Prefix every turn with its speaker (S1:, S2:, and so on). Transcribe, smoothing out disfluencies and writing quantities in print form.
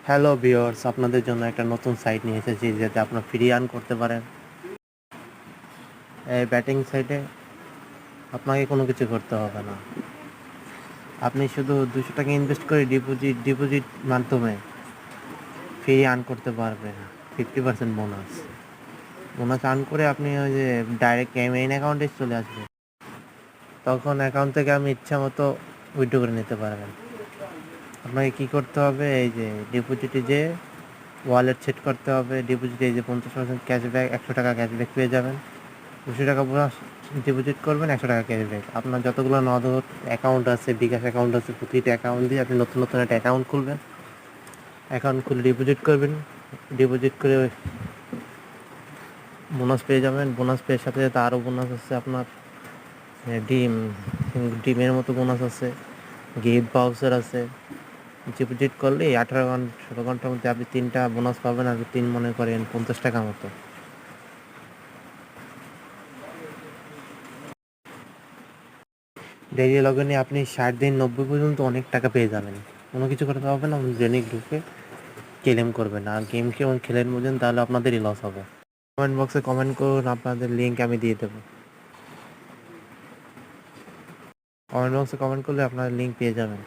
S1: Hello viewers, আপনাদের জন্য একটা নতুন সাইট নিয়ে এসেছি যাতে আপনারা ফ্রি আর্ন করতে পারেন। এই ব্যাটিং সাইটে আপনাকে কোনো কিছু করতে হবে না। আপনি শুধু 200 টাকা ইনভেস্ট করে ডিপোজিট মাধ্যমে ফ্রি আর্ন করতে পারবেন। 50% বোনাস আর্ন করে আপনি ওই যে ডাইরেক্ট মেইন অ্যাকাউন্টে চলে আসবে। তখন অ্যাকাউন্ট থেকে আপনি ইচ্ছা মতো উইথড্র করে নিতে পারবেন। আপনাকে কী করতে হবে, এই যে ডিপোজিটে যে ওয়ালেট সেট করতে হবে। ডিপোজিটে এই যে 50% ক্যাশব্যাক, 100 টাকা ক্যাশব্যাক পেয়ে যাবেন। 200 টাকা বোনাস ডিপোজিট করবেন, 100 টাকা ক্যাশব্যাক। আপনার যতগুলো নগদ অ্যাকাউন্ট আছে, বিকাশ অ্যাকাউন্ট আছে, প্রতিটা অ্যাকাউন্ট দিয়ে আপনি নতুন নতুন একটা অ্যাকাউন্ট খুলবেন। অ্যাকাউন্ট খুলে ডিপোজিট করবেন। ডিপোজিট করে বোনাস পেয়ে যাবেন। বোনাস পেয়ে সাথে সাথে আরও বোনাস আছে আপনার। ডিম ডিমের মতো বোনাস আছে, গিফট ভাউচার আছে। ডিপোজিট করলে 18 ঘন্টা 16 ঘন্টার মধ্যে আপনি 3টা বোনাস পাবেন। আর 3 মনে করেন 50 টাকা মতো। ডেইলি লগইনে আপনি 60 দিন 90 পর্যন্ত অনেক টাকা পেয়ে যাবেন। কোনো কিছু করতে হবে না, জেনিক ঢুকে ক্লেম করবেন। আর গেম কেমন খেলেন বুঝেন, তাহলে আপনাদেরই লস হবে। কমেন্ট বক্সে কমেন্ট করুন, আপনাদের লিঙ্ক আমি দিয়ে দেবো। কমেন্ট বক্সে কমেন্ট করলে আপনার লিঙ্ক পেয়ে যাবেন।